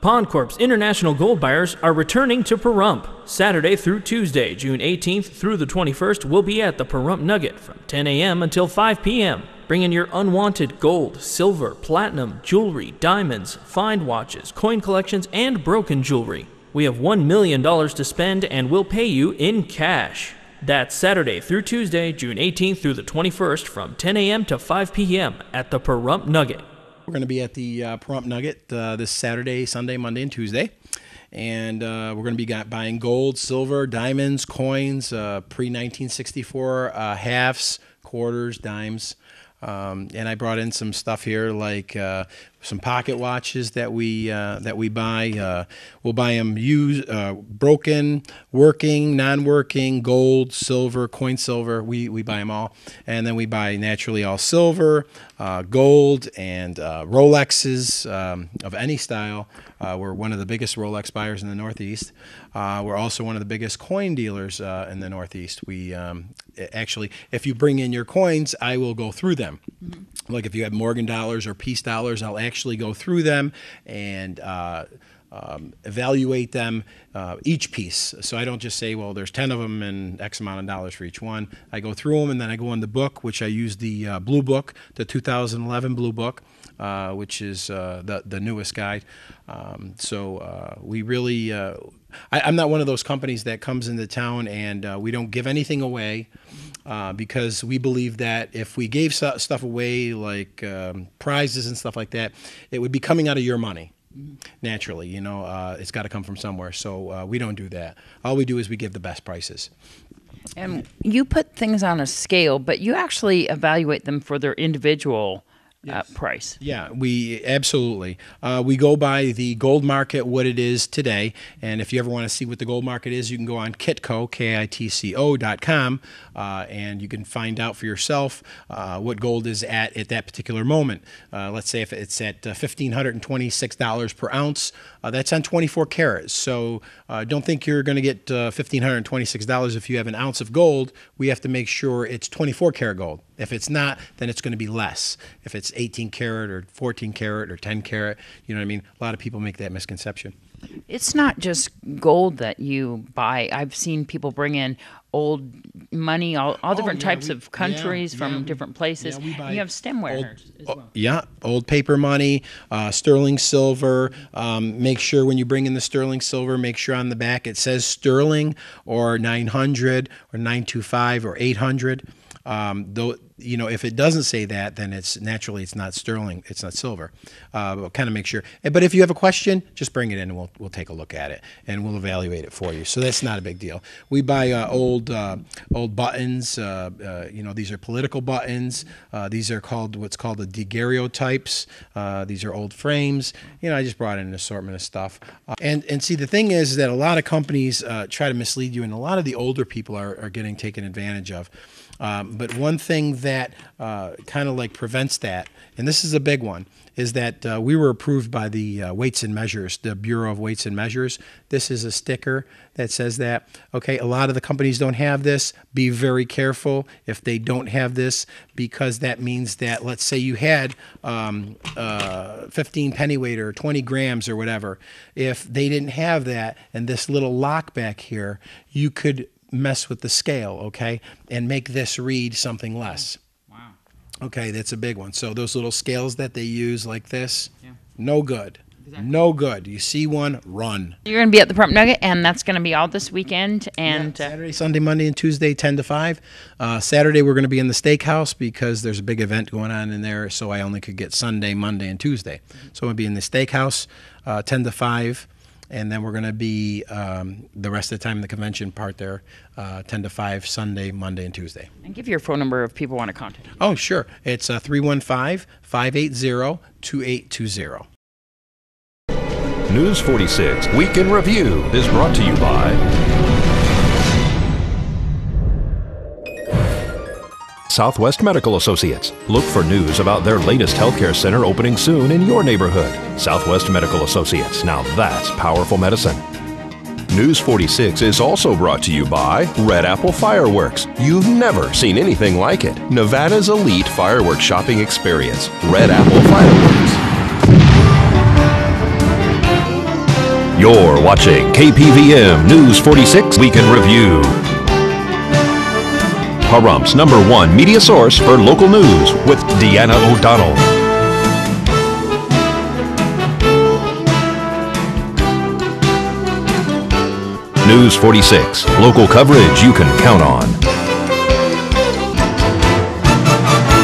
Pawncorp's international gold buyers are returning to Pahrump. Saturday through Tuesday, June 18th through the 21st, we'll be at the Pahrump Nugget from 10 a.m. until 5 p.m. Bring in your unwanted gold, silver, platinum, jewelry, diamonds, find watches, coin collections, and broken jewelry. We have $1 million to spend and we'll pay you in cash. That's Saturday through Tuesday, June 18th through the 21st from 10 a.m. to 5 p.m. at the Pahrump Nugget. We're going to be at the Pahrump Nugget this Saturday, Sunday, Monday, and Tuesday. And we're going to be buying gold, silver, diamonds, coins, pre-1964 halves, quarters, dimes. And I brought in some stuff here like some pocket watches that we buy. We'll buy them used, broken, working, non-working, gold, silver, coin silver. We buy them all, and then we buy naturally all silver, gold, and Rolexes of any style. We're one of the biggest Rolex buyers in the Northeast. We're also one of the biggest coin dealers in the Northeast. We actually, if you bring in your coins, I will go through them. Mm-hmm. Like if you have Morgan dollars or Peace dollars, I'll actually go through them and evaluate them, each piece. So I don't just say, well, there's 10 of them and X amount of dollars for each one. I go through them and then I go in the book, which I use the Blue Book, the 2011 Blue Book, which is the newest guide. We really, I'm not one of those companies that comes into town and we don't give anything away. Because we believe that if we gave stuff away like prizes and stuff like that, it would be coming out of your money. Naturally, you know, it's got to come from somewhere. So we don't do that. All we do is we give the best prices. And you put things on a scale, but you actually evaluate them for their individual price. Yeah, we absolutely. We go by the gold market, what it is today. And if you ever want to see what the gold market is, you can go on Kitco, KITCO.com, and you can find out for yourself what gold is at that particular moment. Let's say if it's at $1,526 per ounce, that's on 24 carats. So don't think you're going to get $1,526 if you have an ounce of gold. We have to make sure it's 24 karat gold. If it's not, then it's going to be less. If it's 18 karat or 14 karat or 10 karat, you know what I mean? A lot of people make that misconception. It's not just gold that you buy. I've seen people bring in old money, all different types of countries from different places. And you have stemware as well. Yeah, old paper money, sterling silver. Make sure when you bring in the sterling silver, make sure on the back it says sterling or 900 or 925 or 800. Though, you know, if it doesn't say that, then it's not sterling, it's not silver. We'll kind of make sure. But if you have a question, just bring it in and we'll take a look at it and we'll evaluate it for you. So that's not a big deal. We buy old buttons. You know, these are political buttons. These are what's called the daguerreotypes. These are old frames. You know, I just brought in an assortment of stuff. And see, the thing is that a lot of companies try to mislead you, and a lot of the older people are getting taken advantage of. But one thing that kind of like prevents that, and this is a big one, is that we were approved by the Weights and Measures, the Bureau of Weights and Measures. This is a sticker that says that. Okay, a lot of the companies don't have this. Be very careful if they don't have this, because that means that, let's say you had 15 pennyweight or 20 grams or whatever. If they didn't have that and this little lock back here, you could mess with the scale, okay, and make this read something less. Wow. Okay, that's a big one. So those little scales that they use like this, no good. Exactly. No good. You see one, run. You're going to be at the Pahrump Nugget, and that's going to be all this weekend. And Saturday, Sunday, Monday, and Tuesday, 10 to 5. Saturday, we're going to be in the steakhouse because there's a big event going on in there, so I only could get Sunday, Monday, and Tuesday. So I'm going to be in the steakhouse 10 to 5. And then we're going to be the rest of the time in the convention part there, 10 to 5, Sunday, Monday, and Tuesday. And give your phone number if people want to contact you. Oh, sure. It's 315-580-2820. News 46 Week in Review is brought to you by Southwest Medical Associates. Look for news about their latest healthcare center opening soon in your neighborhood. Southwest Medical Associates. Now that's powerful medicine. News 46 is also brought to you by Red Apple Fireworks. You've never seen anything like it. Nevada's elite fireworks shopping experience. Red Apple Fireworks. You're watching KPVM News 46 Weekend Review. Pahrumph's #1 media source for local news with Deanna O'Donnell. News 46, local coverage you can count on.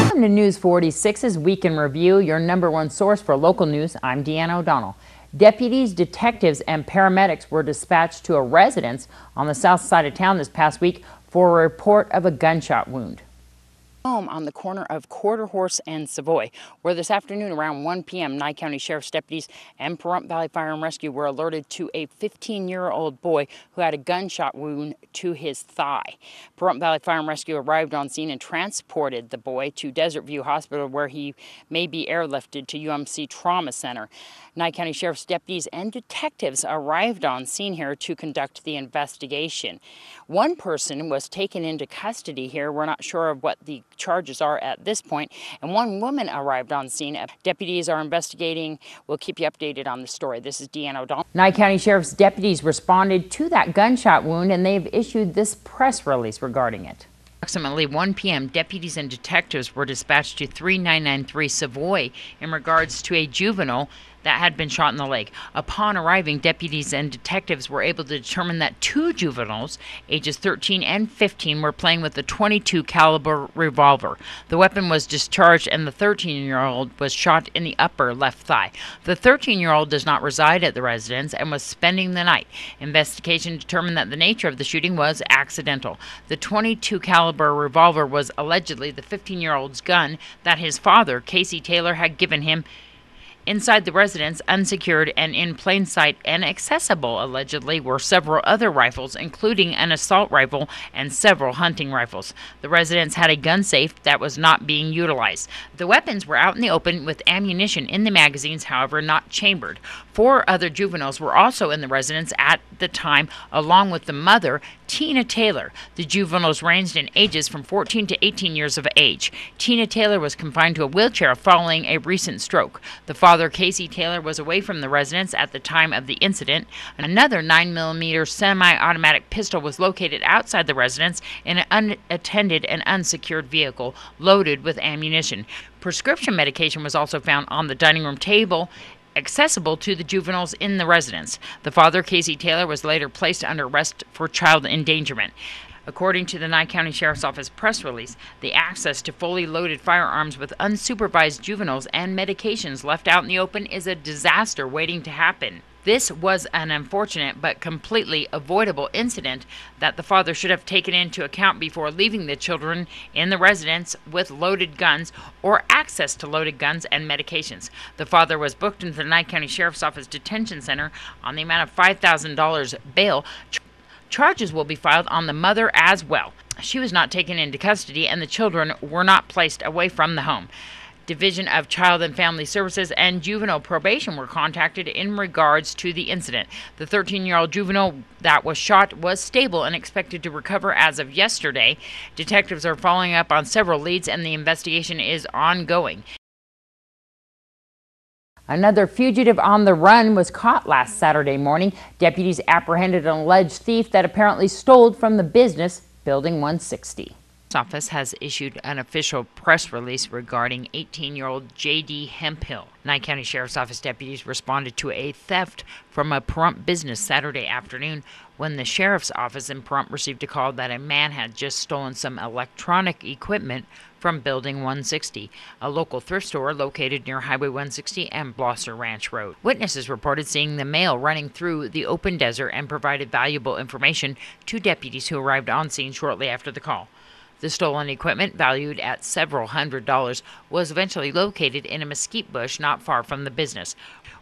Welcome to News 46's Week in Review, your #1 source for local news. I'm Deanna O'Donnell. Deputies, detectives, and paramedics were dispatched to a residence on the south side of town this past week for a report of a gunshot wound. Home on the corner of Quarter Horse and Savoy, where this afternoon around 1 p.m. Nye County Sheriff's deputies and Pahrump Valley Fire and Rescue were alerted to a 15-year-old boy who had a gunshot wound to his thigh. Pahrump Valley Fire and Rescue arrived on scene and transported the boy to Desert View Hospital, where he may be airlifted to UMC Trauma Center. Nye County Sheriff's deputies and detectives arrived on scene here to conduct the investigation. One person was taken into custody here. We're not sure of what the charges are at this point. And one woman arrived on scene. Deputies are investigating. We'll keep you updated on the story. This is Deanna O'Donnell. Nye County Sheriff's deputies responded to that gunshot wound, and they've issued this press release regarding it. Approximately 1 p.m., deputies and detectives were dispatched to 3993 Savoy in regards to a juvenile that had been shot in the leg. Upon arriving, deputies and detectives were able to determine that 2 juveniles, ages 13 and 15, were playing with a .22 caliber revolver. The weapon was discharged and the 13-year-old was shot in the upper left thigh. The 13-year-old does not reside at the residence and was spending the night. Investigation determined that the nature of the shooting was accidental. The .22 caliber revolver was allegedly the 15-year-old's gun that his father, Casey Taylor, had given him. Inside the residence, unsecured and in plain sight and accessible, allegedly, were several other rifles, including an assault rifle and several hunting rifles. The residence had a gun safe that was not being utilized. The weapons were out in the open with ammunition in the magazines, however, not chambered. 4 other juveniles were also in the residence at the time, along with the mother, Tina Taylor. The juveniles ranged in ages from 14 to 18 years of age. Tina Taylor was confined to a wheelchair following a recent stroke. The father, Casey Taylor, was away from the residence at the time of the incident. Another 9mm semi-automatic pistol was located outside the residence in an unattended and unsecured vehicle loaded with ammunition. Prescription medication was also found on the dining room table, accessible to the juveniles in the residence. The father, Casey Taylor, was later placed under arrest for child endangerment. According to the Nye County Sheriff's Office press release, the access to fully loaded firearms with unsupervised juveniles and medications left out in the open is a disaster waiting to happen. This was an unfortunate but completely avoidable incident that the father should have taken into account before leaving the children in the residence with loaded guns or access to loaded guns and medications. The father was booked into the Nye County Sheriff's Office Detention Center on the amount of $5,000 bail. Charges will be filed on the mother as well. She was not taken into custody and the children were not placed away from the home. Division of Child and Family Services and Juvenile Probation were contacted in regards to the incident. The 13-year-old juvenile that was shot was stable and expected to recover as of yesterday. Detectives are following up on several leads and the investigation is ongoing. Another fugitive on the run was caught last Saturday morning. Deputies apprehended an alleged thief that apparently stole from the business Building 160. Office has issued an official press release regarding 18-year-old J.D. Hemphill. Nye County Sheriff's Office deputies responded to a theft from a Pahrump business Saturday afternoon when the Sheriff's Office in Pahrump received a call that a man had just stolen some electronic equipment from Building 160, a local thrift store located near Highway 160 and Blosser Ranch Road. Witnesses reported seeing the male running through the open desert and provided valuable information to deputies who arrived on scene shortly after the call. The stolen equipment, valued at several $100s, was eventually located in a mesquite bush not far from the business,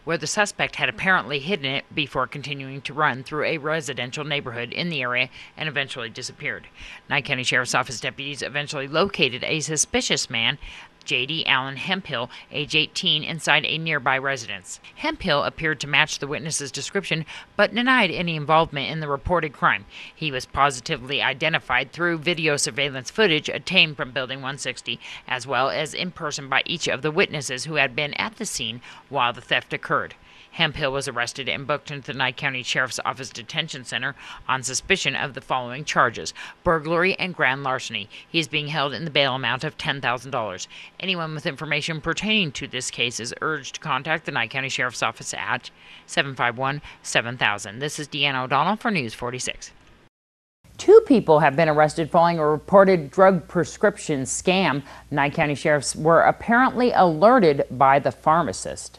where the suspect had apparently hidden it before continuing to run through a residential neighborhood in the area and eventually disappeared. Nye County Sheriff's Office deputies eventually located a suspicious man, J.D. Allen Hemphill, age 18, inside a nearby residence. Hemphill appeared to match the witness's description, but denied any involvement in the reported crime. He was positively identified through video surveillance footage obtained from Building 160, as well as in person by each of the witnesses who had been at the scene while the theft occurred. Hemphill was arrested and booked into the Nye County Sheriff's Office Detention Center on suspicion of the following charges: burglary and grand larceny. He is being held in the bail amount of $10,000. Anyone with information pertaining to this case is urged to contact the Nye County Sheriff's Office at 751-7000. This is Deanna O'Donnell for News 46. 2 people have been arrested following a reported drug prescription scam. Nye County sheriffs were apparently alerted by the pharmacist.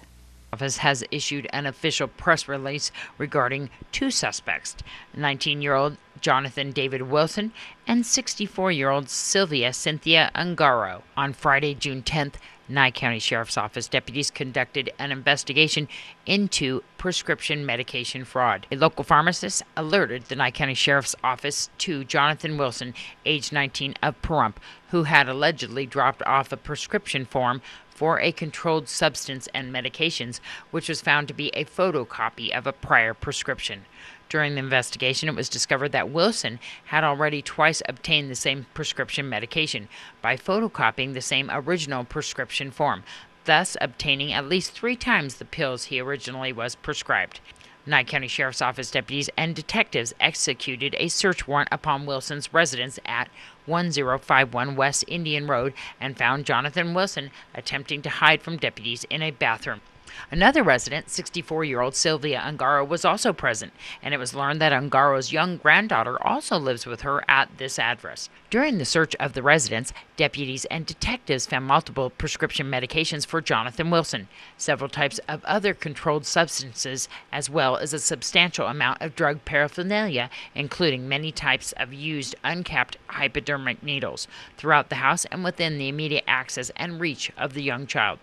The office has issued an official press release regarding 2 suspects, 19-year-old Jonathan David Wilson and 64-year-old Sylvia Cynthia Ungaro. On Friday, June 10th, Nye County Sheriff's Office deputies conducted an investigation into prescription medication fraud. A local pharmacist alerted the Nye County Sheriff's Office to Jonathan Wilson, age 19, of Pahrump, who had allegedly dropped off a prescription form for a controlled substance and medications, which was found to be a photocopy of a prior prescription. During the investigation, it was discovered that Wilson had already twice obtained the same prescription medication by photocopying the same original prescription form, thus obtaining at least 3 times the pills he originally was prescribed. Nye County Sheriff's Office deputies and detectives executed a search warrant upon Wilson's residence at 1051 West Indian Road and found Jonathan Wilson attempting to hide from deputies in a bathroom. Another resident, 64-year-old Sylvia Ungaro, was also present, and it was learned that Ungaro's young granddaughter also lives with her at this address. During the search of the residence, deputies and detectives found multiple prescription medications for Jonathan Wilson, several types of other controlled substances, as well as a substantial amount of drug paraphernalia, including many types of used uncapped hypodermic needles, throughout the house and within the immediate access and reach of the young child.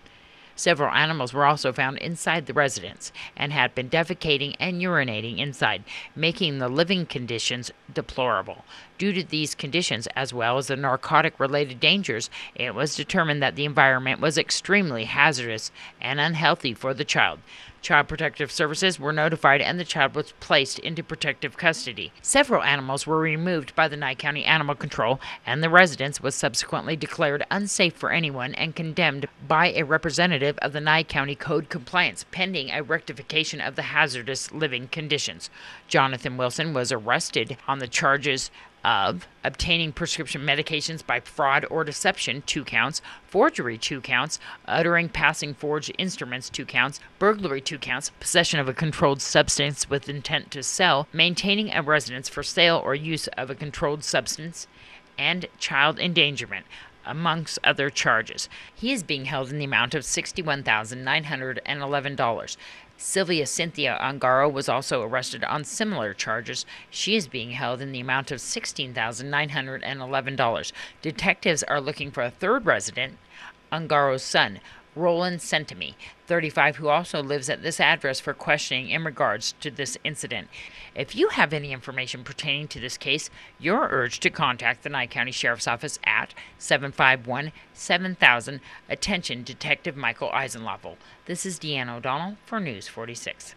Several animals were also found inside the residence and had been defecating and urinating inside, making the living conditions deplorable. Due to these conditions, as well as the narcotic-related dangers, it was determined that the environment was extremely hazardous and unhealthy for the child. Child Protective Services were notified and the child was placed into protective custody. Several animals were removed by the Nye County Animal Control, and the residence was subsequently declared unsafe for anyone and condemned by a representative of the Nye County Code Compliance, pending a rectification of the hazardous living conditions. Jonathan Wilson was arrested on the charges of obtaining prescription medications by fraud or deception, 2 counts, forgery, 2 counts, uttering passing forged instruments, 2 counts, burglary, 2 counts, possession of a controlled substance with intent to sell, maintaining a residence for sale or use of a controlled substance, and child endangerment, amongst other charges. He is being held in the amount of $61,911. Sylvia Cynthia Ungaro was also arrested on similar charges. She is being held in the amount of $16,911. Detectives are looking for a 3rd resident, Ungaro's son, Roland Sentimi, 35, who also lives at this address, for questioning in regards to this incident. If you have any information pertaining to this case, you're urged to contact the Nye County Sheriff's Office at 751-7000. Attention, Detective Michael Eisenloffel. This is Deanna O'Donnell for News 46.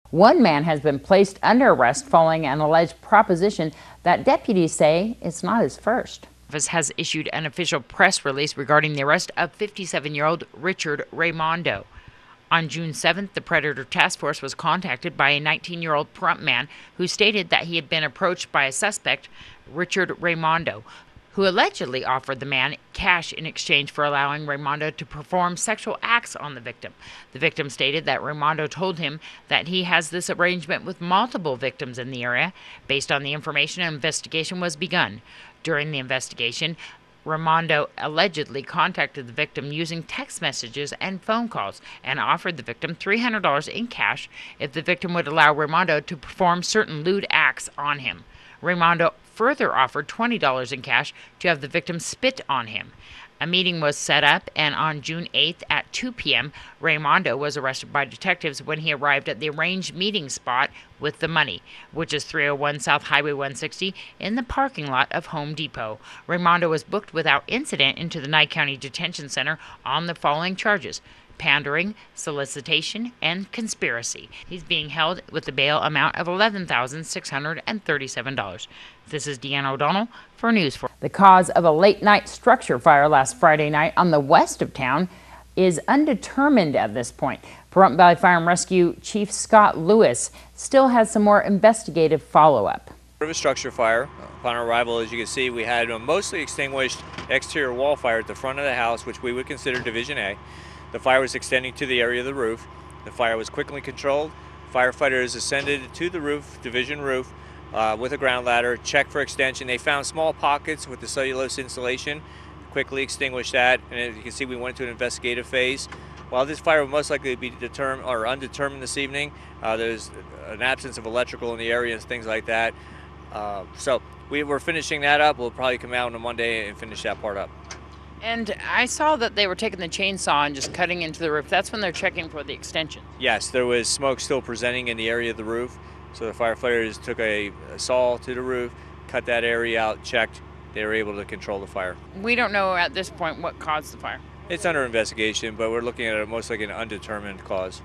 One man has been placed under arrest following an alleged proposition that deputies say it's not his first. Office has issued an official press release regarding the arrest of 57-year-old Richard Raimondo. On June 7th, the Predator Task Force was contacted by a 19-year-old Pahrump man who stated that he had been approached by a suspect, Richard Raimondo, who allegedly offered the man cash in exchange for allowing Raimondo to perform sexual acts on the victim. The victim stated that Raimondo told him that he has this arrangement with multiple victims in the area. Based on the information, an investigation was begun. During the investigation, Raimondo allegedly contacted the victim using text messages and phone calls and offered the victim $300 in cash if the victim would allow Raimondo to perform certain lewd acts on him. Raimondo further offered $20 in cash to have the victim spit on him. A meeting was set up, and on June 8th at 2 p.m., Raimondo was arrested by detectives when he arrived at the arranged meeting spot with the money, which is 301 South Highway 160 in the parking lot of Home Depot. Raimondo was booked without incident into the Nye County Detention Center on the following charges: pandering, solicitation, and conspiracy. He's being held with a bail amount of $11,637. This is Deanna O'Donnell for News 4. The cause of a late-night structure fire last Friday night on the west of town is undetermined at this point. Pahrump Valley Fire and Rescue Chief Scott Lewis still has some more investigative follow-up. Of a structure fire. Upon arrival, as you can see, we had a mostly extinguished exterior wall fire at the front of the house, which we would consider Division A. The fire was extending to the area of the roof. The fire was quickly controlled. Firefighters ascended to the roof, division roof, with a ground ladder, checked for extension. They found small pockets with the cellulose insulation, quickly extinguished that, and as you can see, we went into an investigative phase. While this fire will most likely be determined or undetermined this evening, there's an absence of electrical in the area and things like that. So we're finishing that up. We'll probably come out on a Monday and finish that part up. And I saw that they were taking the chainsaw and just cutting into the roof. That's when they're checking for the extension. Yes, there was smoke still presenting in the area of the roof. So the firefighters took a saw to the roof, cut that area out, checked. They were able to control the fire. We don't know at this point what caused the fire. It's under investigation, but we're looking at it most like an undetermined cause.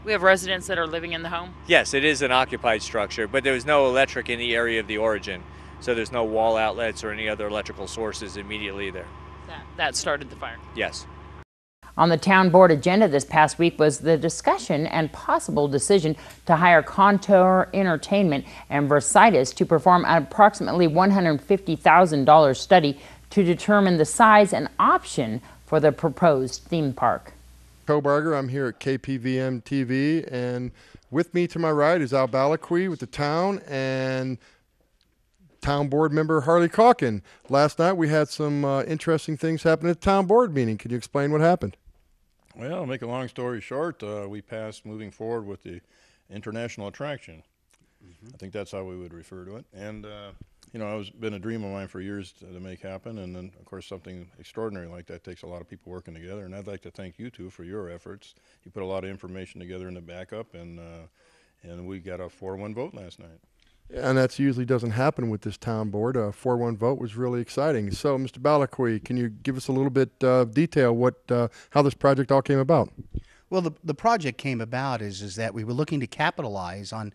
We have residents that are living in the home? Yes, it is an occupied structure, but there was no electric in the area of the origin. So there's no wall outlets or any other electrical sources immediately there. That started the fire? Yes. On the town board agenda this past week was the discussion and possible decision to hire Contour Entertainment and Versitis to perform an approximately $150,000 study to determine the size and option for the proposed theme park. Cobarger, I'm here at KPVM-TV, and with me to my right is Al Balaqui with the town and town board member Harley Calkin. Last night we had some interesting things happen at the town board meeting. Can you explain what happened? Well, to make a long story short, we passed moving forward with the international attraction. I think that's how we would refer to it. And, you know, it's been a dream of mine for years to make happen. And then, of course, something extraordinary like that takes a lot of people working together. And I'd like to thank you two for your efforts. You put a lot of information together in the backup, and we got a 4-1 vote last night. And that usually doesn't happen with this town board. A 4-1 vote was really exciting. So, Mr. Balaqui, can you give us a little bit of detail how this project all came about? Well, the project came about is that we were looking to capitalize on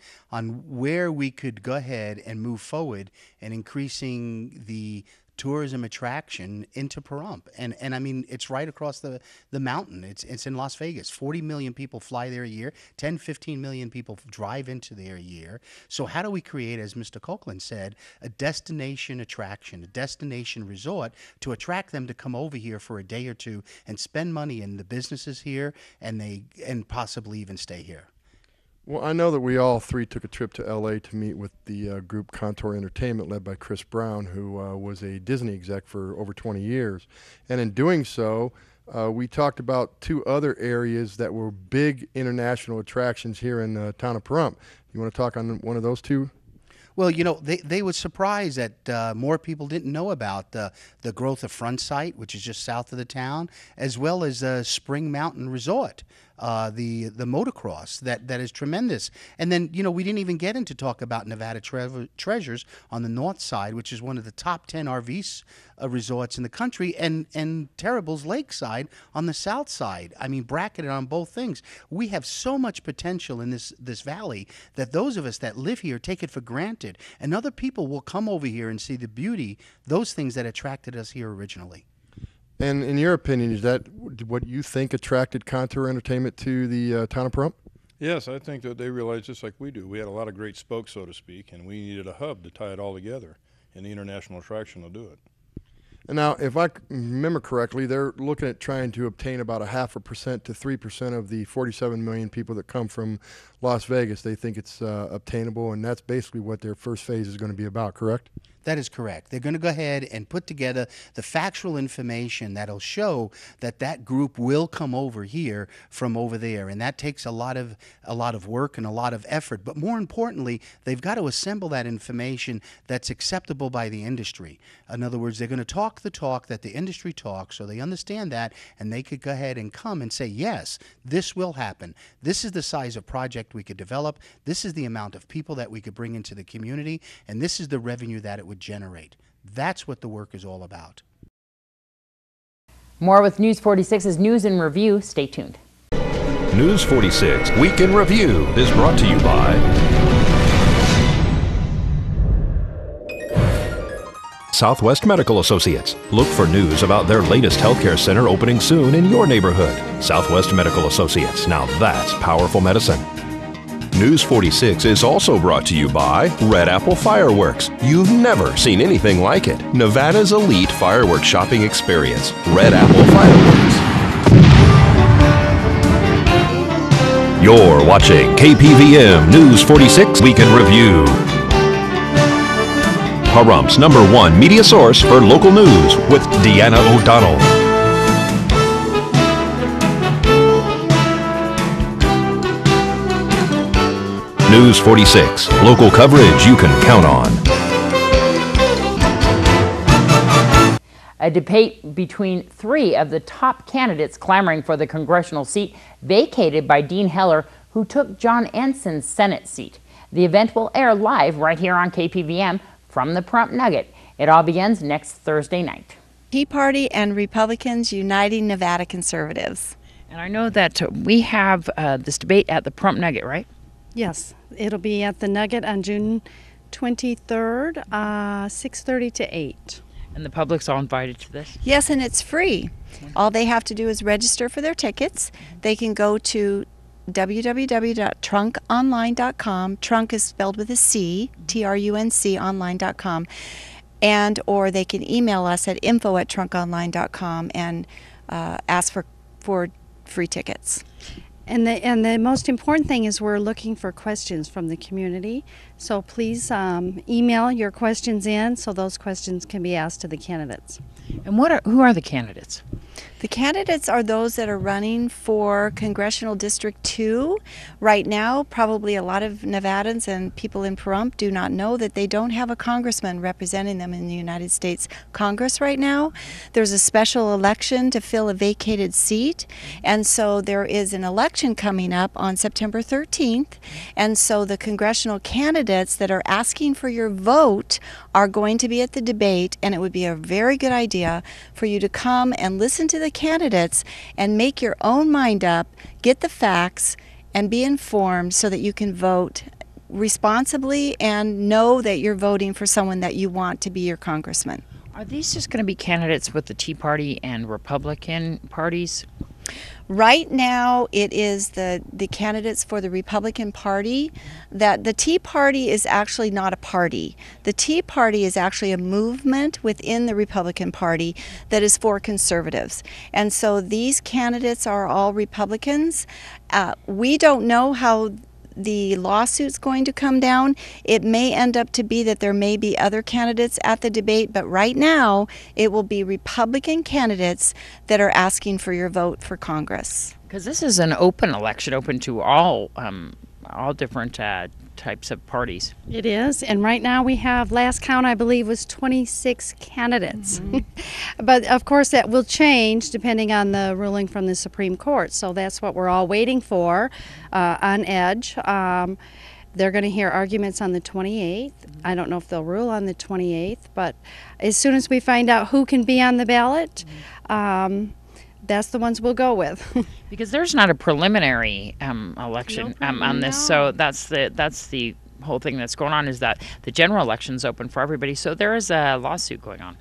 where we could go ahead and move forward and increasing the tourism attraction into Pahrump. And I mean, it's right across the mountain. It's in Las Vegas. 40 million people fly there a year. 10, 15 million people drive into there a year. So how do we create, as Mr. Copeland said, a destination attraction, a destination resort to attract them to come over here for a day or two and spend money in the businesses here and possibly even stay here? Well, I know that we all three took a trip to L.A. to meet with the group Contour Entertainment led by Chris Brown, who was a Disney exec for over 20 years. And in doing so, we talked about two other areas that were big international attractions here in the town of Pahrump. You want to talk on one of those two? Well, you know, they were surprised that more people didn't know about the growth of Front Sight, which is just south of the town, as well as Spring Mountain Resort, the motocross that is tremendous. And then, you know, we didn't even get into talk about Nevada Treasures on the north side, which is one of the top 10 RV resorts in the country, and Terrible's Lakeside on the south side. I mean, bracketed on both things. We have so much potential in this valley that those of us that live here take it for granted. And other people will come over here and see the beauty, those things that attracted us here originally. And in your opinion, is that what you think attracted Contour Entertainment to the town of Pahrump? Yes, I think that they realized just like we do. We had a lot of great spokes, so to speak, and we needed a hub to tie it all together, and the international attraction will do it. And now, if I remember correctly, they're looking at trying to obtain about 0.5% to 3% of the 47 million people that come from Las Vegas. They think it's obtainable, and that's basically what their first phase is going to be about, correct? That is correct. They're going to go ahead and put together the factual information that'll show that group will come over here from over there, and that takes a lot of work and a lot of effort. But more importantly, they've got to assemble that information that's acceptable by the industry. In other words, they're going to talk the talk that the industry talks, so they understand that, and they could go ahead and come and say, yes, this will happen. This is the size of project we could develop. This is the amount of people that we could bring into the community, and this is the revenue that it would generate. That's what the work is all about. More with News 46's News in Review. Stay tuned. News 46 Week in Review is brought to you by Southwest Medical Associates. Look for news about their latest healthcare center opening soon in your neighborhood. Southwest Medical Associates. Now that's powerful medicine. News 46 is also brought to you by Red Apple Fireworks. You've never seen anything like it. Nevada's elite fireworks shopping experience. Red Apple Fireworks. You're watching KPVM News 46 Weekend Review. Pahrumph's #1 media source for local news with Deanna O'Donnell. News 46, local coverage you can count on. A debate between three of the top candidates clamoring for the congressional seat vacated by Dean Heller, who took John Enson's Senate seat. The event will air live right here on KPVM from the Pahrump Nugget. It all begins next Thursday night. Tea Party and Republicans uniting Nevada conservatives. And I know that we have this debate at the Pahrump Nugget, right? Yes, it'll be at the Nugget on June 23rd, 6:30 to 8. And the public's all invited to this? Yes, and it's free. All they have to do is register for their tickets. They can go to www.trunkonline.com. Trunk is spelled with a C, TRUNC, online.com. And or they can email us at info@trunkonline.com and ask for free tickets. And the most important thing is we're looking for questions from the community. So please email your questions in so those questions can be asked to the candidates. And who are the candidates? The candidates are those that are running for Congressional District 2. Right now, probably a lot of Nevadans and people in Pahrump do not know that they don't have a congressman representing them in the United States Congress right now. There's a special election to fill a vacated seat, and so there is an election coming up on September 13th, and so the congressional candidates that are asking for your vote are going to be at the debate, and it would be a very good idea for you to come and listen to the candidates and make your own mind up, get the facts, and be informed so that you can vote responsibly and know that you're voting for someone that you want to be your congressman. Are these just going to be candidates with the Tea Party and Republican parties? Right now, it is the candidates for the Republican Party. That the Tea Party is actually not a party. The Tea Party is actually a movement within the Republican Party that is for conservatives. And so these candidates are all Republicans. We don't know how the lawsuit's going to come down. It may end up to be that there may be other candidates at the debate, but right now it will be Republican candidates that are asking for your vote for Congress. Because this is an open election, open to all different types of parties. It is, and right now we have, last count I believe was 26 candidates. But of course that will change depending on the ruling from the Supreme Court, so that's what we're all waiting for on edge. They're going to hear arguments on the 28th. I don't know if they'll rule on the 28th, but as soon as we find out who can be on the ballot, that's the ones we'll go with. Because there's not a preliminary election on this, so that's the whole thing that's going on, is that the general election's open for everybody, so there is a lawsuit going on.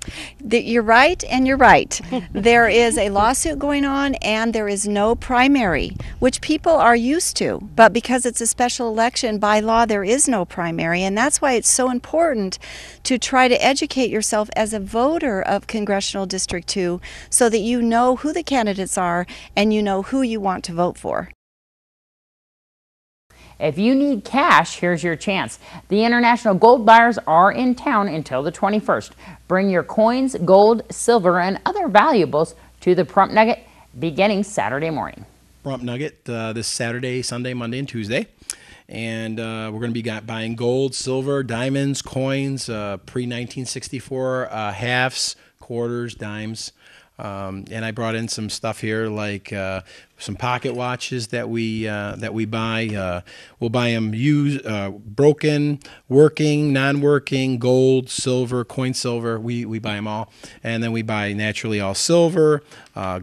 You're right, and you're right. There is a lawsuit going on, and there is no primary, which people are used to. But because it's a special election, by law, there is no primary, and that's why it's so important to try to educate yourself as a voter of Congressional District 2 so that you know who the candidates are and you know who you want to vote for. If you need cash, here's your chance. The international gold buyers are in town until the 21st. Bring your coins, gold, silver, and other valuables to the Pahrump Nugget beginning Saturday morning. Pahrump Nugget this Saturday, Sunday, Monday, and Tuesday. And we're going to be buying gold, silver, diamonds, coins, pre-1964 halves, quarters, dimes. And I brought in some stuff here like some pocket watches that we buy. We'll buy them used, broken, working, non-working, gold, silver, coin silver. We buy them all, and then we buy naturally all silver,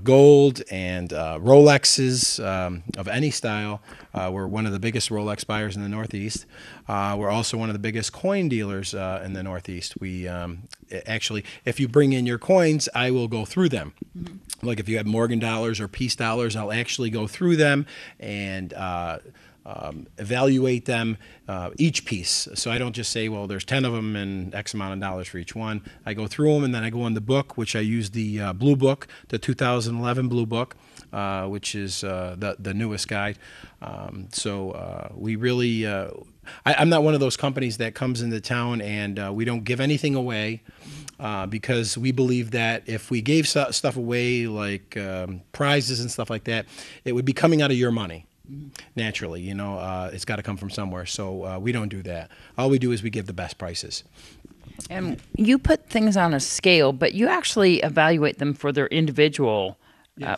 gold, and Rolexes of any style. We're one of the biggest Rolex buyers in the Northeast. We're also one of the biggest coin dealers in the Northeast. We actually, if you bring in your coins, I will go through them. Like if you have Morgan dollars or Peace dollars, I'll actually go through them and evaluate them, each piece. So I don't just say, well, there's 10 of them and X amount of dollars for each one. I go through them and then I go in the book, which I use the Blue Book, the 2011 Blue Book, which is the newest guide. We really, I'm not one of those companies that comes into town and we don't give anything away. Because we believe that if we gave stuff away like prizes and stuff like that, it would be coming out of your money. Naturally, you know, it's got to come from somewhere. So we don't do that. All we do is we give the best prices. And you put things on a scale, but you actually evaluate them for their individual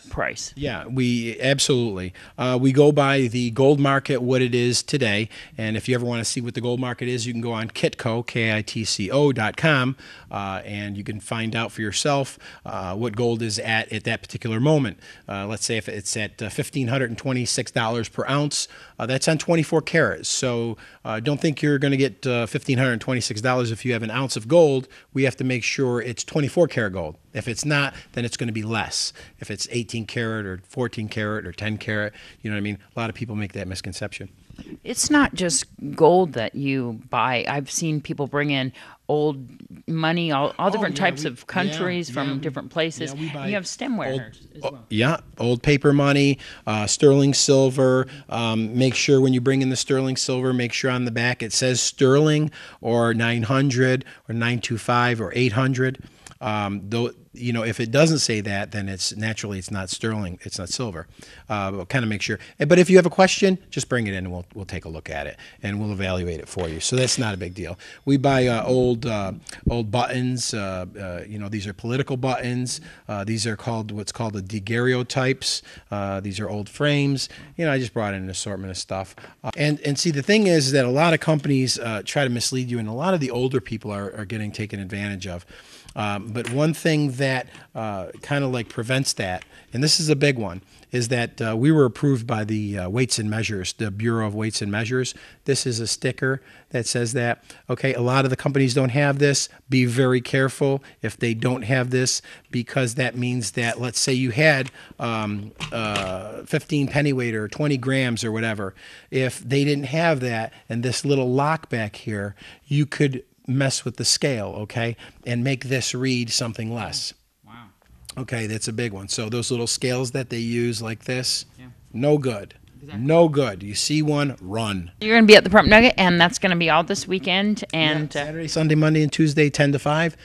price. Yeah, we absolutely. We go by the gold market, what it is today. And if you ever want to see what the gold market is, you can go on Kitco, KITCO.com, and you can find out for yourself what gold is at that particular moment. Let's say if it's at $1,526 per ounce, that's on 24 carats. So don't think you're going to get $1,526 if you have an ounce of gold. We have to make sure it's 24 karat gold. If it's not, then it's going to be less. If it's 18 karat or 14 karat or 10 karat, you know what I mean? A lot of people make that misconception. It's not just gold that you buy. I've seen people bring in old money, all different types of countries from different places. We buy you have stemware as well. Yeah, old paper money, sterling silver. Make sure when you bring in the sterling silver, make sure on the back it says sterling or 900 or 925 or 800. Though, you know, if it doesn't say that, then it's not sterling, it's not silver. We'll kind of make sure. But if you have a question, just bring it in and we'll take a look at it and we'll evaluate it for you. So that's not a big deal. We buy old buttons. You know, these are political buttons. These are what's called the daguerreotypes. These are old frames. You know, I just brought in an assortment of stuff. And see, the thing is that a lot of companies try to mislead you, and a lot of the older people are getting taken advantage of. But one thing that kind of like prevents that, and this is a big one, is that we were approved by the Weights and Measures, the Bureau of Weights and Measures. This is a sticker that says that. Okay, a lot of the companies don't have this. Be very careful if they don't have this, because that means that, let's say you had 15 pennyweight or 20 grams or whatever. If they didn't have that and this little lock back here, you could mess with the scale, okay, and make this read something less. Wow. Okay, that's a big one. So those little scales that they use like this, no good. Exactly. No good. You see one, run. You're going to be at the Pahrump Nugget, and that's going to be all this weekend. And Saturday, Sunday, Monday, and Tuesday, 10 to 5.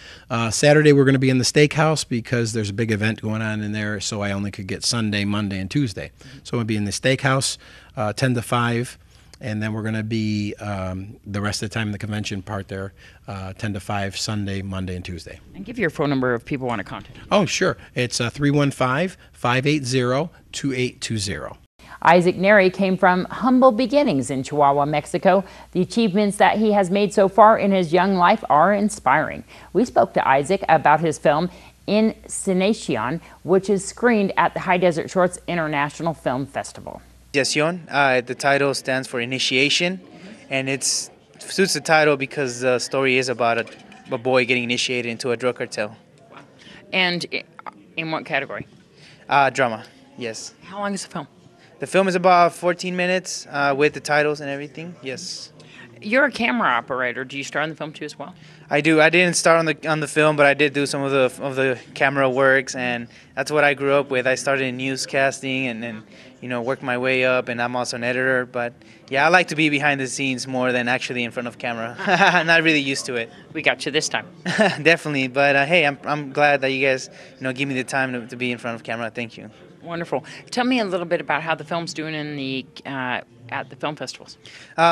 Saturday, we're going to be in the steakhouse because there's a big event going on in there, so I only could get Sunday, Monday, and Tuesday. So we'll be in the steakhouse, 10 to 5. And then we're going to be the rest of the time in the convention part there, 10 to 5, Sunday, Monday, and Tuesday. And give your phone number if people want to contact you. Oh, sure. It's 315-580-2820. Isaac Neri came from humble beginnings in Chihuahua, Mexico. The achievements that he has made so far in his young life are inspiring. We spoke to Isaac about his film, Iniciación, which is screened at the High Desert Shorts International Film Festival. Iniciación, the title stands for initiation, and it suits the title because the story is about a boy getting initiated into a drug cartel. And in what category? Drama, yes. How long is the film? The film is about 14 minutes with the titles and everything, yes. You're a camera operator. Do you star in the film too as well? I do. I didn't star on the film, but I did do some of the camera works, and that's what I grew up with. I started in newscasting and then, you know, worked my way up, and I'm also an editor. But yeah, I like to be behind the scenes more than actually in front of camera. I'm not really used to it. We got you this time. Definitely. But hey, I'm glad that you guys, you know, give me the time to be in front of camera. Thank you. Wonderful. Tell me a little bit about how the film's doing in the at the film festivals.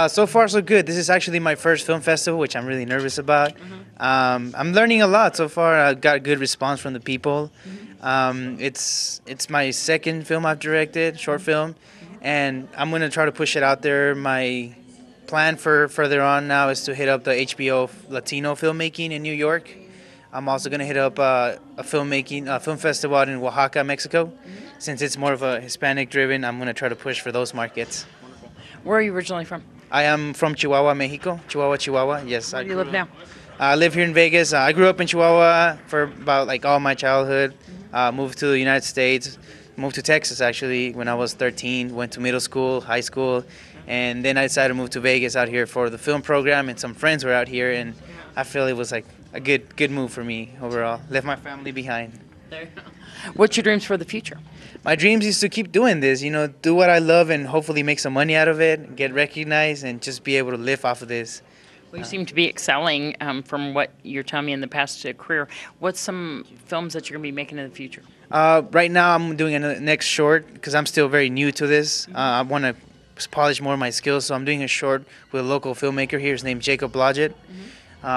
So far, so good. This is actually my first film festival, which I'm really nervous about. I'm learning a lot so far. I got a good response from the people. It's my second film I've directed, short film, and I'm going to try to push it out there. My plan for further on now is to hit up the HBO Latino filmmaking in New York. I'm also going to hit up a film festival out in Oaxaca, Mexico. Since it's more of a Hispanic-driven, I'm going to try to push for those markets. Where are you originally from? I am from Chihuahua, Mexico. Chihuahua, yes. Where do you live now? I live here in Vegas. I grew up in Chihuahua for about like all my childhood. Moved to the United States, moved to Texas actually when I was 13. Went to middle school, high school, and then I decided to move to Vegas out here for the film program. And some friends were out here, and I feel it was like a good move for me overall. Left my family behind. What's your dreams for the future? My dreams is to keep doing this, you know, do what I love and hopefully make some money out of it, get recognized, and just be able to live off of this. Well, you seem to be excelling from what you're telling me in the past career. What's some films that you're going to be making in the future? Right now I'm doing a next short because I'm still very new to this. I want to polish more of my skills, so I'm doing a short with a local filmmaker here. His name's Jacob Blodgett.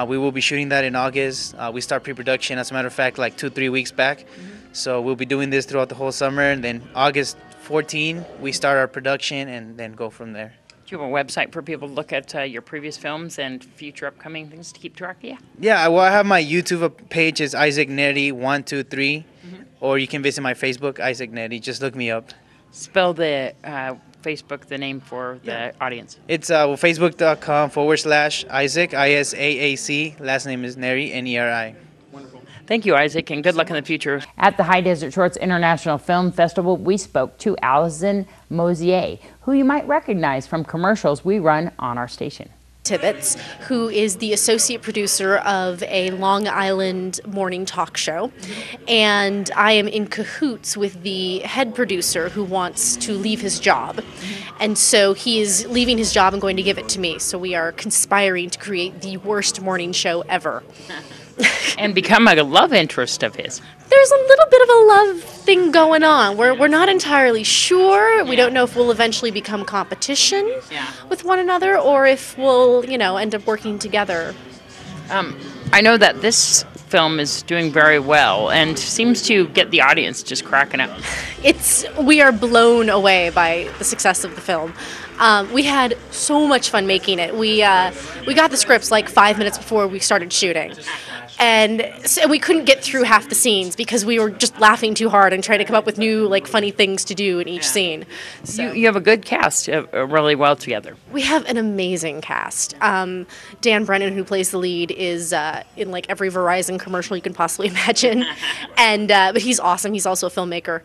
We will be shooting that in August. We start pre-production, as a matter of fact, like 2-3 weeks back. So we'll be doing this throughout the whole summer, and then August 14, we start our production and then go from there. Do you have a website for people to look at your previous films and future upcoming things to keep track of you? Yeah, well, I have my YouTube page is Isaac Neri 123, or you can visit my Facebook, Isaac Neri. Just look me up. Spell the Facebook, the name for the audience. It's facebook.com/Isaac, ISAAC. Last name is Neri, Neri. Thank you, Isaac, and good luck in the future. At the High Desert Shorts International Film Festival, we spoke to Allison Mosier, who you might recognize from commercials we run on our station. Tibbetts, who is the associate producer of a Long Island morning talk show. And I am in cahoots with the head producer who wants to leave his job. And so he is leaving his job and going to give it to me. So we are conspiring to create the worst morning show ever. And become a love interest of his. There's a little bit of a love thing going on. We're not entirely sure. We don't know if we'll eventually become competition with one another or if we'll, end up working together. I know that this film is doing very well and seems to get the audience just cracking up. We are blown away by the success of the film. We had so much fun making it. We got the scripts like 5 minutes before we started shooting. And so we couldn't get through half the scenes because we were just laughing too hard and trying to come up with new, funny things to do in each scene. So You have a good cast, really well together. we have an amazing cast. Dan Brennan, who plays the lead, is in every Verizon commercial you can possibly imagine, and but he's awesome. He's also a filmmaker.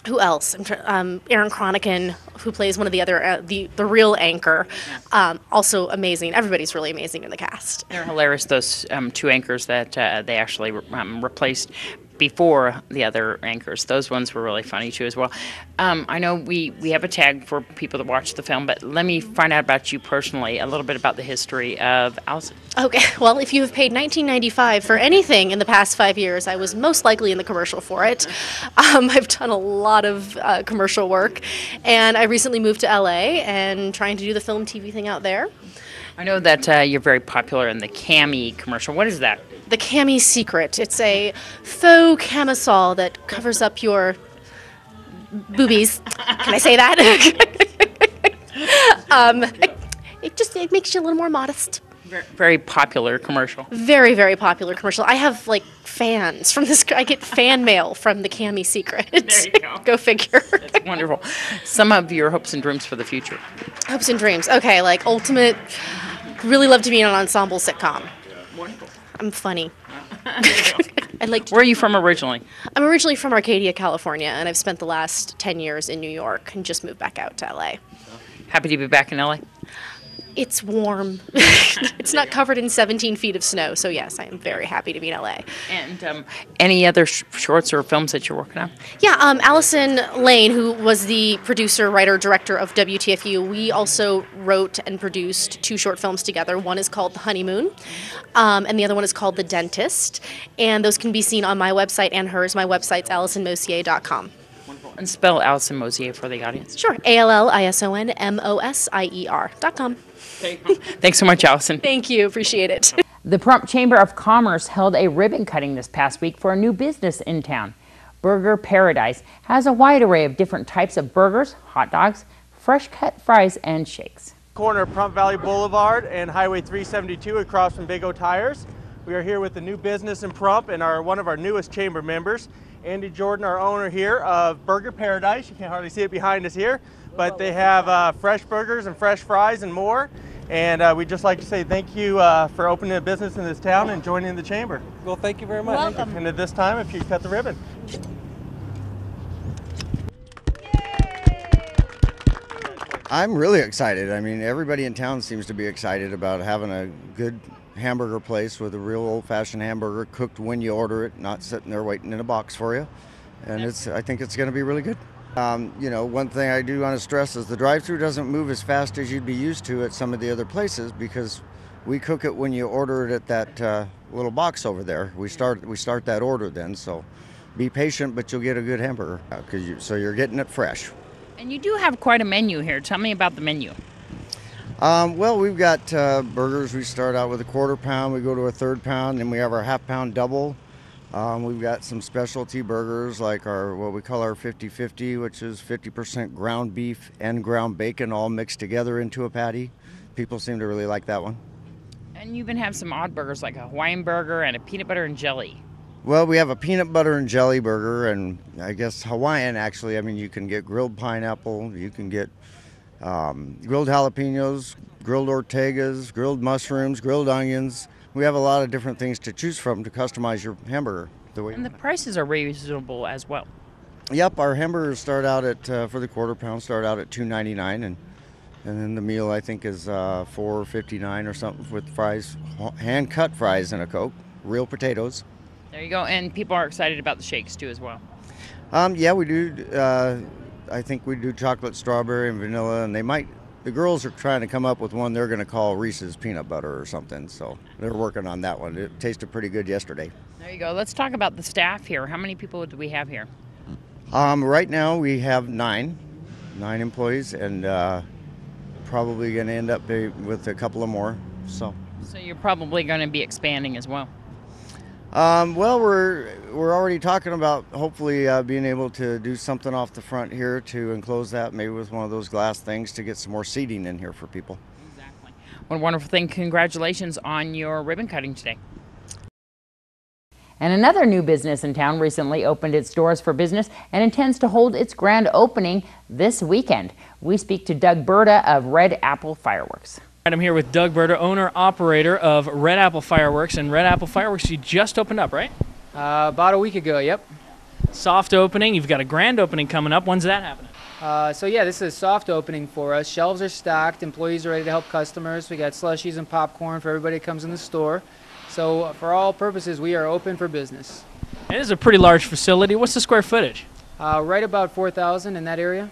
Who else? Aaron Cronican, who plays one of the other, the real anchor, also amazing. Everybody's really amazing in the cast. They're hilarious, those two anchors that they actually replaced before the other anchors. Those ones were really funny too as well. I know we have a tag for people to watch the film, but let me find out about you personally, a little bit about the history of Allison. Okay, well, if you have paid $19.95 for anything in the past 5 years, I was most likely in the commercial for it. I've done a lot of commercial work, and I recently moved to LA and trying to do the film TV thing out there. I know that you're very popular in the Cami commercial. What is that? The Cami Secret. It's a faux camisole that covers up your boobies. Can I say that? It makes you a little more modest. Very popular commercial. Very, very popular commercial. I have fans from this. I get fan mail from the Cami Secret. There you go. Go figure. That's wonderful. Some of your hopes and dreams for the future. Hopes and dreams. Okay, ultimate. Really love to be in an ensemble sitcom. Wonderful. I'm funny. Where are you from originally? I'm originally from Arcadia, California, and I've spent the last 10 years in New York and just moved back out to LA. Happy to be back in LA? It's warm. It's not covered in 17 feet of snow, so yes, I am very happy to be in LA. And any other shorts or films that you're working on? Yeah, Allison Lane, who was the producer, writer, director of WTFU, we also wrote and produced 2 short films together. One is called The Honeymoon, and the other one is called The Dentist. And those can be seen on my website and hers. My website's AllisonMosier.com. And spell Allison Mosier for the audience. Sure, ALLISONMOSIER.com. Thanks so much, Allison. Thank you. Appreciate it. The Pahrump Chamber of Commerce held a ribbon cutting this past week for a new business in town. Burger Paradise has a wide array of different types of burgers, hot dogs, fresh cut fries, and shakes. Corner of Pahrump Valley Boulevard and Highway 372 across from Big O Tires. We are here with the new business in Pahrump and one of our newest chamber members, Andy Jordan, our owner here of Burger Paradise. You can't hardly see it behind us here, but they have fresh burgers and fresh fries and more. And we'd just like to say thank you for opening a business in this town and joining the chamber. Well, thank you very much. Welcome. And at this time, if you cut the ribbon. I'm really excited. I mean, everybody in town seems to be excited about having a good hamburger place with a real old-fashioned hamburger cooked when you order it, not sitting there waiting in a box for you. And I think it's going to be really good. You know, one thing I do want to stress is the drive-thru doesn't move as fast as you'd be used to at some of the other places because we cook it when you order it at that little box over there. We start that order then, so be patient, but you'll get a good hamburger so you're getting it fresh. And you do have quite a menu here. Tell me about the menu. Well, we've got burgers. We start out with a 1/4 pound, we go to a 1/3 pound, and we have our 1/2 pound double. We've got some specialty burgers like what we call our 50-50, which is 50% ground beef and ground bacon all mixed together into a patty. People seem to really like that one. And you even have some odd burgers like a Hawaiian burger and a peanut butter and jelly. Well, we have a peanut butter and jelly burger, and I guess Hawaiian actually. I mean, you can get grilled pineapple, you can get grilled jalapenos, grilled Ortegas, grilled mushrooms, grilled onions. We have a lot of different things to choose from to customize your hamburger. And the prices are reasonable as well. Yep, our hamburgers start out at, for the 1/4 pound, start out at $2.99, and then the meal I think is $4.59 or something with fries, hand-cut fries and a Coke, real potatoes. There you go, and people are excited about the shakes too as well. Yeah, we do. I think we do chocolate, strawberry, and vanilla, and the girls are trying to come up with one they're going to call Reese's peanut butter or something, so they're working on that one. It tasted pretty good yesterday. There you go. Let's talk about the staff here. How many people do we have here? Right now we have nine employees, and probably going to end up with a couple of more. So you're probably going to be expanding as well. Well, we're already talking about hopefully being able to do something off the front here to enclose that, maybe with one of those glass things to get some more seating in here for people. Exactly. What a wonderful thing. Congratulations on your ribbon cutting today. And another new business in town recently opened its doors for business and intends to hold its grand opening this weekend. We speak to Doug Berta of Red Apple Fireworks. I'm here with Doug Berta, owner-operator of Red Apple Fireworks. And Red Apple Fireworks, you just opened up, right? About a week ago, yep. Soft opening. You've got a grand opening coming up. When's that happening? So yeah, this is a soft opening for us. Shelves are stocked. Employees are ready to help customers. We got slushies and popcorn for everybody that comes in the store. So for all purposes, we are open for business. It is a pretty large facility. What's the square footage? Right about 4,000 in that area.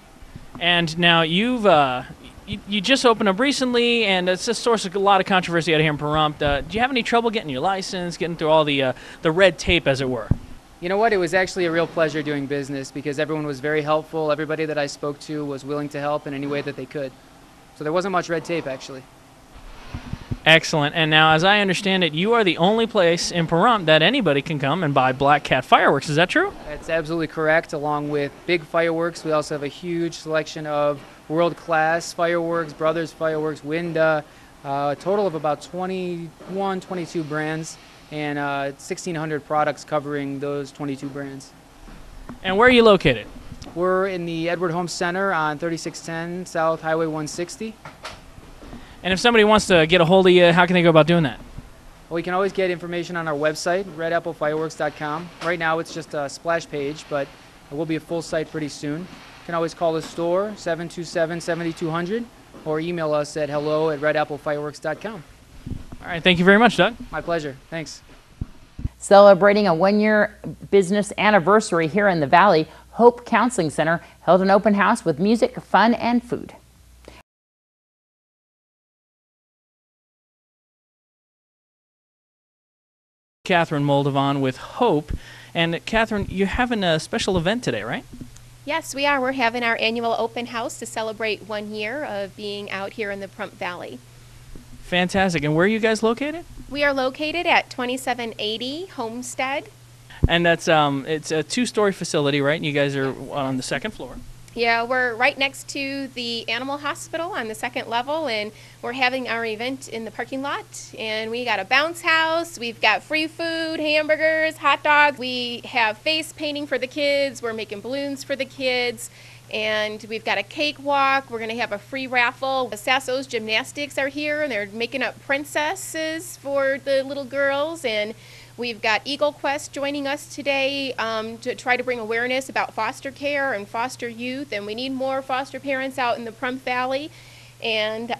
And now you've you just opened up recently, and it's a source of a lot of controversy out here in Pahrump. Do you have any trouble getting your license, getting through all the red tape, as it were? You know what? It was actually a real pleasure doing business because everyone was very helpful. Everybody that I spoke to was willing to help in any way that they could. So there wasn't much red tape, actually. Excellent. And now, as I understand it, you are the only place in Pahrump that anybody can come and buy Black Cat fireworks. Is that true? That's absolutely correct. Along with big fireworks, we also have a huge selection of world-class fireworks, Brothers Fireworks, Winda, a total of about 21, 22 brands, and 1,600 products covering those 22 brands. And where are you located? We're in the Edward Holmes Center on 3610 South Highway 160. And if somebody wants to get a hold of you, how can they go about doing that? Well, you can always get information on our website, redapplefireworks.com. Right now it's just a splash page, but it will be a full site pretty soon. You can always call the store, 727-7200, or email us at hello@redapplefireworks.com. All right, thank you very much, Doug. My pleasure. Thanks. Celebrating a one-year business anniversary here in the Valley, Hope Counseling Center held an open house with music, fun, and food. Catherine Moldovan with Hope. And Catherine, you're having a special event today, right? Yes, we are. We're having our annual open house to celebrate 1 year of being out here in the Pahrump Valley. Fantastic. And where are you guys located? We are located at 2780 Homestead. And that's it's a 2-story facility, right? And you guys are on the 2nd floor. Yeah, we're right next to the animal hospital on the 2nd level, and we're having our event in the parking lot. And we got a bounce house, we've got free food, hamburgers, hot dogs. We have face painting for the kids, we're making balloons for the kids, And we've got a cakewalk. We're going to have a free raffle. The Sasso's Gymnastics are here, and they're making up princesses for the little girls. And we've got Eagle Quest joining us today to try to bring awareness about foster care and foster youth. And we need more foster parents out in the Pahrump Valley. And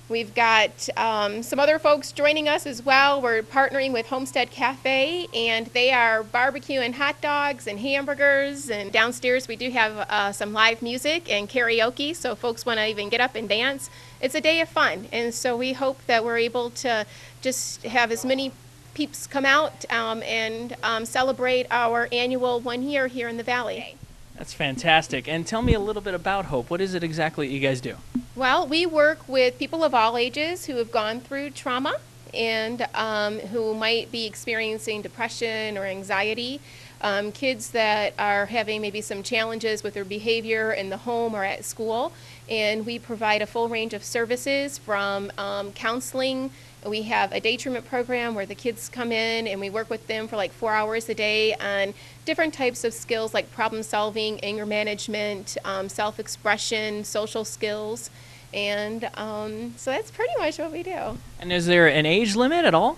we've got some other folks joining us as well. We're partnering with Homestead Cafe, and they are barbecuing hot dogs and hamburgers. And downstairs we do have some live music and karaoke, so folks want to even get up and dance. It's a day of fun, and so we hope that we're able to just have as many peeps come out and celebrate our annual 1 year here in the Valley. That's fantastic. And tell me a little bit about Hope. What is it exactly you guys do? Well, we work with people of all ages who have gone through trauma and who might be experiencing depression or anxiety, kids that are having maybe some challenges with their behavior in the home or at school. And we provide a full range of services from counseling. We have a day treatment program where the kids come in and we work with them for like 4 hours a day on different types of skills like problem solving, anger management, self-expression, social skills. And so that's pretty much what we do. And is there an age limit at all?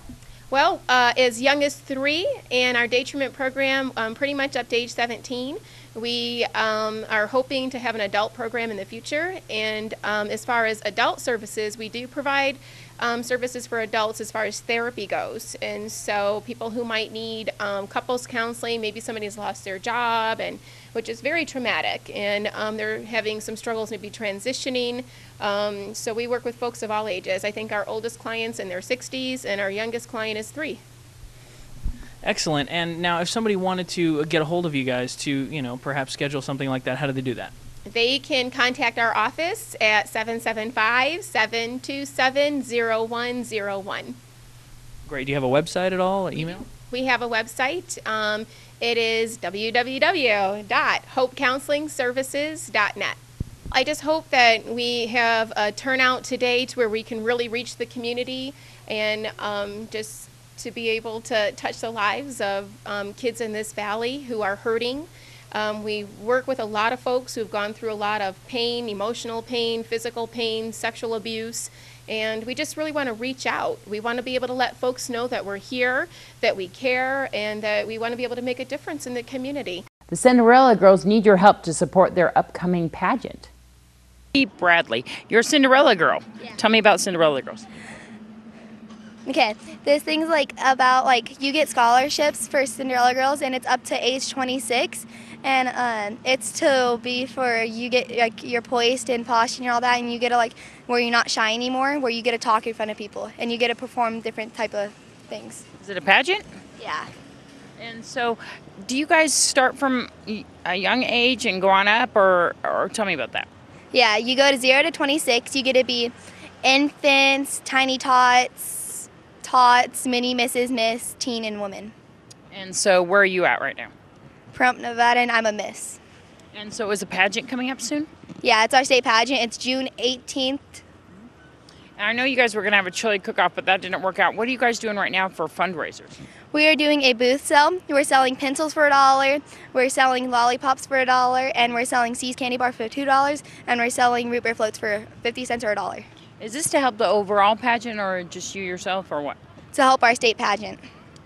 Well, as young as 3, and our day treatment program pretty much up to age 17. We are hoping to have an adult program in the future. And as far as adult services, we do provide services for adults as far as therapy goes. And so people who might need couples counseling, maybe somebody's lost their job, and which is very traumatic, and they're having some struggles maybe transitioning. So we work with folks of all ages. I think our oldest client's in their 60s, and our youngest client is 3. Excellent. And now if somebody wanted to get a hold of you guys to, you know, perhaps schedule something like that, how do they do that? They can contact our office at 775-727-0101. Great. Do you have a website at all, or email? We have a website. It is www.hopecounselingservices.net. I just hope that we have a turnout today to where we can really reach the community and just to be able to touch the lives of kids in this valley who are hurting. We work with a lot of folks who've gone through a lot of pain, emotional pain, physical pain, sexual abuse, and we just really want to reach out. We want to be able to let folks know that we're here, that we care, and that we want to be able to make a difference in the community. The Cinderella girls need your help to support their upcoming pageant. Bradley, you're a Cinderella girl. Yeah. Tell me about Cinderella girls. Okay, there's things like about you get scholarships for Cinderella girls, and it's up to age 26, and it's to be for you get you're poised and posh and all that, and you get to where you're not shy anymore, where you get to talk in front of people, and you get to perform different type of things. Is it a pageant? Yeah. And so, do you guys start from a young age and go on up, or tell me about that? Yeah, you go to 0 to 26. You get to be infants, tiny tots, mini misses, miss, teen, and woman. And so where are you at right now? Pahrump, Nevada, and I'm a miss. And so is a pageant coming up soon? Yeah, it's our state pageant. It's June 18th. And I know you guys were going to have a chili cook-off, but that didn't work out. What are you guys doing right now for fundraisers? We are doing a booth sale. We're selling pencils for $1. We're selling lollipops for $1, and we're selling See's candy bar for $2, and we're selling root beer floats for 50 cents or $1. Is this to help the overall pageant, or just you yourself, or what? To help our state pageant.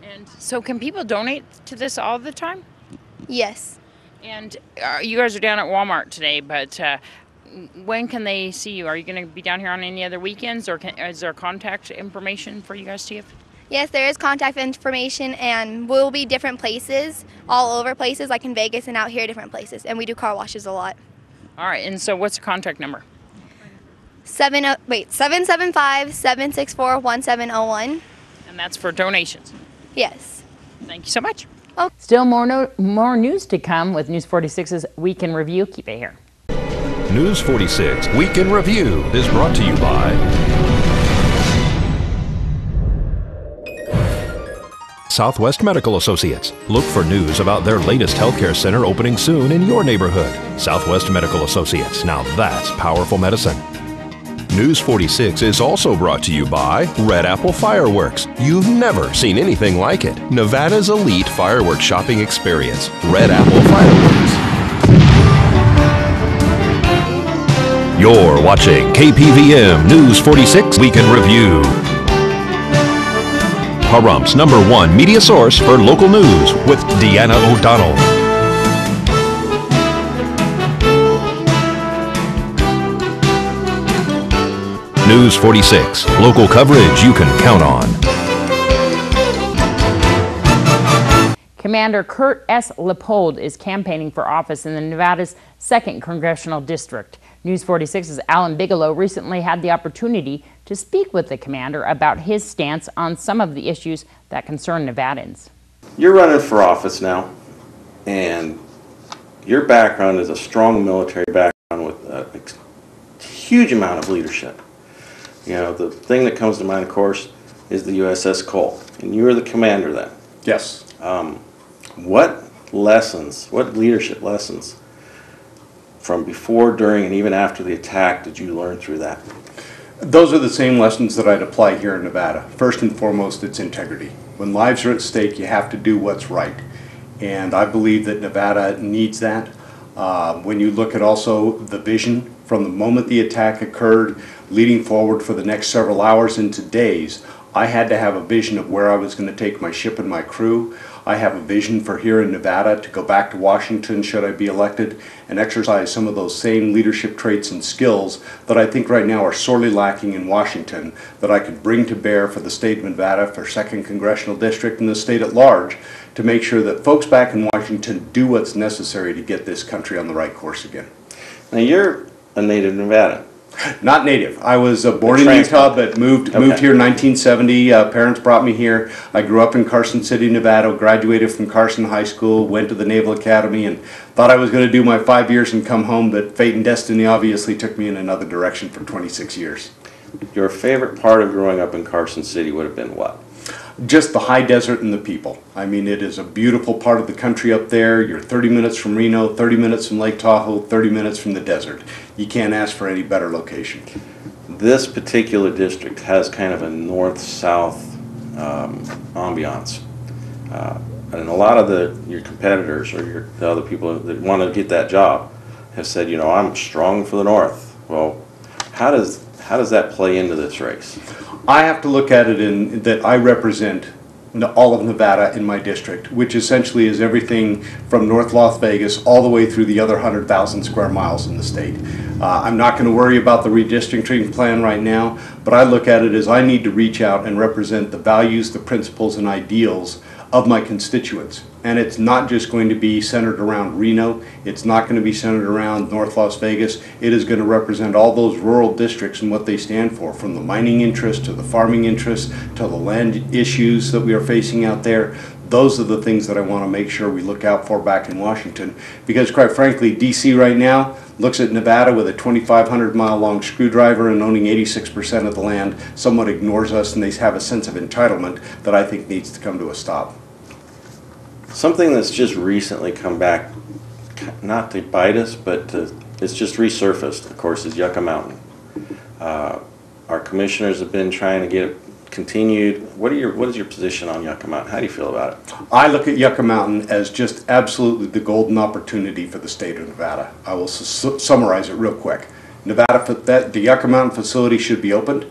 And so can people donate to this all the time? Yes. And you guys are down at Walmart today, but when can they see you? Are you going to be down here on any other weekends, or is there contact information for you guys to give? Yes, there is contact information, and we'll be different places, all over places, like in Vegas and out here, different places. And we do car washes a lot. All right, and so what's the contact number? 775-764-1701. And that's for donations? Yes. Thank you so much. Oh. Still more news to come with News 46's Week in Review. Keep it here. News 46 Week in Review is brought to you by Southwest Medical Associates. Look for news about their latest healthcare center opening soon in your neighborhood. Southwest Medical Associates. Now that's powerful medicine. News 46 is also brought to you by Red Apple Fireworks. You've never seen anything like it. Nevada's elite fireworks shopping experience. Red Apple Fireworks. You're watching KPVM News 46 Weekend Review. Pahrumph's #1 media source for local news with Deanna O'Donnell. News 46, local coverage you can count on. Commander Kurt S. Leopold is campaigning for office in the Nevada's 2nd Congressional District. News 46's Alan Bigelow recently had the opportunity to speak with the commander about his stance on some of the issues that concern Nevadans. You're running for office now, and your background is a strong military background with a huge amount of leadership. You know, the thing that comes to mind, of course, is the USS Cole, and you were the commander then. Yes. What leadership lessons from before, during, and even after the attack did you learn through that? Those are the same lessons that I'd apply here in Nevada. First and foremost, it's integrity. When lives are at stake, you have to do what's right. And I believe that Nevada needs that. When you look at also the vision from the moment the attack occurred, leading forward for the next several hours into days, I had to have a vision of where I was going to take my ship and my crew. I have a vision for here in Nevada to go back to Washington should I be elected and exercise some of those same leadership traits and skills that I think right now are sorely lacking in Washington that I could bring to bear for the state of Nevada, for 2nd Congressional District and the state at large, to make sure that folks back in Washington do what's necessary to get this country on the right course again. Now you're a native Nevadan. Not native. I was born in Utah, but moved here in 1970. Parents brought me here. I grew up in Carson City, Nevada, graduated from Carson High School, went to the Naval Academy, and thought I was going to do my 5 years and come home, but fate and destiny obviously took me in another direction for 26 years. Your favorite part of growing up in Carson City would have been what? Just the high desert and the people. I mean, it is a beautiful part of the country up there. You're 30 minutes from Reno, 30 minutes from Lake Tahoe, 30 minutes from the desert. You can't ask for any better location. This particular district has kind of a north-south ambiance. And a lot of your competitors or the other people that want to get that job have said, you know, I'm strong for the north. Well, how does that play into this race? I have to look at it in that I represent all of Nevada in my district, which essentially is everything from North Las Vegas all the way through the other 100,000 square miles in the state. I'm not going to worry about the redistricting plan right now, but I look at it as I need to reach out and represent the values, the principles, and ideals of my constituents. And it's not just going to be centered around Reno. It's not going to be centered around North Las Vegas. It is going to represent all those rural districts and what they stand for, from the mining interest to the farming interest to the land issues that we are facing out there. Those are the things that I want to make sure we look out for back in Washington. Because quite frankly, DC right now looks at Nevada with a 2,500-mile long screwdriver and owning 86% of the land, somewhat ignores us, and they have a sense of entitlement that I think needs to come to a stop. Something that's just recently come back, not to bite us, but it's just resurfaced, of course, is Yucca Mountain. Our commissioners have been trying to get it continued. What is your position on Yucca Mountain? How do you feel about it? I look at Yucca Mountain as just absolutely the golden opportunity for the state of Nevada. I will summarize it real quick. The Yucca Mountain facility should be opened.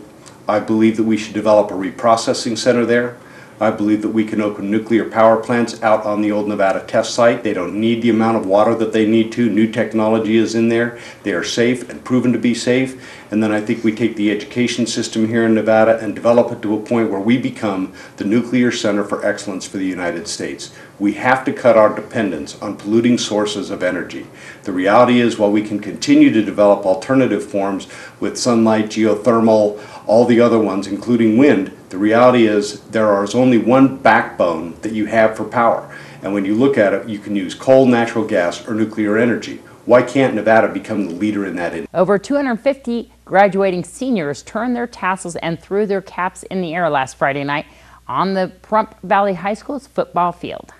I believe that we should develop a reprocessing center there. I believe that we can open nuclear power plants out on the old Nevada test site. They don't need the amount of water that they need to. New technology is in there. They are safe and proven to be safe. And then I think we take the education system here in Nevada and develop it to a point where we become the nuclear center for excellence for the United States. We have to cut our dependence on polluting sources of energy. The reality is, while we can continue to develop alternative forms with sunlight, geothermal, all the other ones, including wind, the reality is there is only one backbone that you have for power. And when you look at it, you can use coal, natural gas, or nuclear energy. Why can't Nevada become the leader in that industry? Over 250 graduating seniors turned their tassels and threw their caps in the air last Friday night on the Pahrump Valley High School's football field.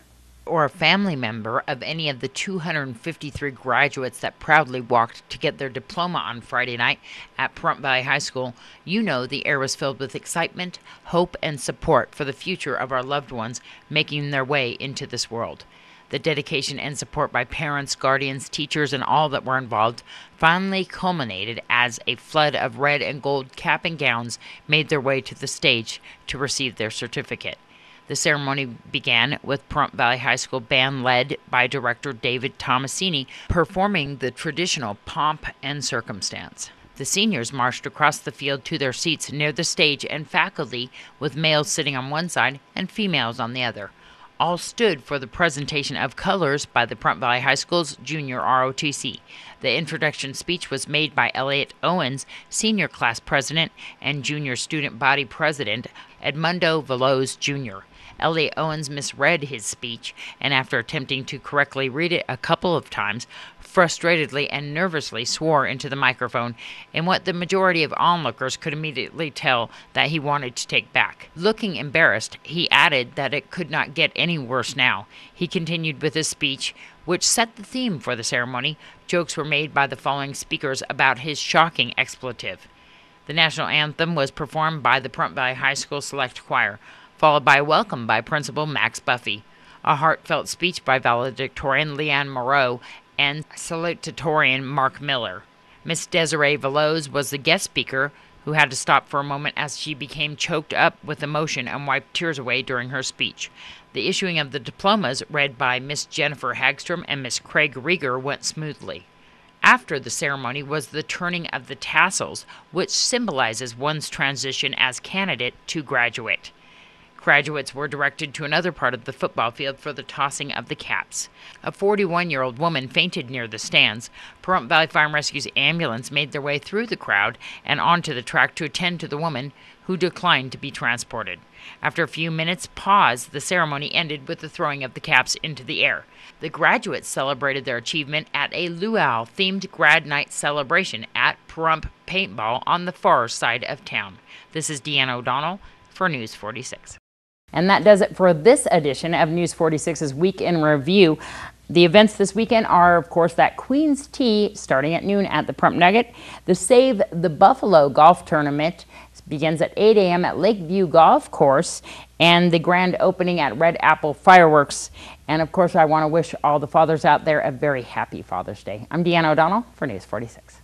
Or a family member of any of the 253 graduates that proudly walked to get their diploma on Friday night at Pahrump Valley High School, you know the air was filled with excitement, hope, and support for the future of our loved ones making their way into this world. The dedication and support by parents, guardians, teachers, and all that were involved finally culminated as a flood of red and gold cap and gowns made their way to the stage to receive their certificate. The ceremony began with Pahrump Valley High School band led by director David Tomasini performing the traditional pomp and circumstance. The seniors marched across the field to their seats near the stage, and faculty, with males sitting on one side and females on the other, all stood for the presentation of colors by the Pahrump Valley High School's junior ROTC. The introduction speech was made by Elliot Owens, senior class president, and junior student body president Edmundo Veloz Jr. Elliot Owens misread his speech, and after attempting to correctly read it a couple of times, frustratedly and nervously swore into the microphone in what the majority of onlookers could immediately tell that he wanted to take back. Looking embarrassed, he added that it could not get any worse now. He continued with his speech, which set the theme for the ceremony. Jokes were made by the following speakers about his shocking expletive. The national anthem was performed by the Pahrump Valley High School Select Choir, followed by a welcome by Principal Max Buffy, a heartfelt speech by valedictorian Leanne Moreau, and salutatorian Mark Miller. Miss Desiree Veloz was the guest speaker, who had to stop for a moment as she became choked up with emotion and wiped tears away during her speech. The issuing of the diplomas, read by Miss Jennifer Hagstrom and Miss Craig Rieger, went smoothly. After the ceremony was the turning of the tassels, which symbolizes one's transition as candidate to graduate. Graduates were directed to another part of the football field for the tossing of the caps. A 41-year-old woman fainted near the stands. Pahrump Valley Fire and Rescue's ambulance made their way through the crowd and onto the track to attend to the woman, who declined to be transported. After a few minutes' pause, the ceremony ended with the throwing of the caps into the air. The graduates celebrated their achievement at a luau-themed grad night celebration at Pahrump Paintball on the far side of town. This is Deanna O'Donnell for News 46. And that does it for this edition of News 46's Week in Review. The events this weekend are, of course, that Queen's Tea starting at noon at the Pahrump Nugget. The Save the Buffalo Golf Tournament begins at 8 a.m. at Lakeview Golf Course, and the grand opening at Red Apple Fireworks. And, of course, I want to wish all the fathers out there a very happy Father's Day. I'm Deanna O'Donnell for News 46.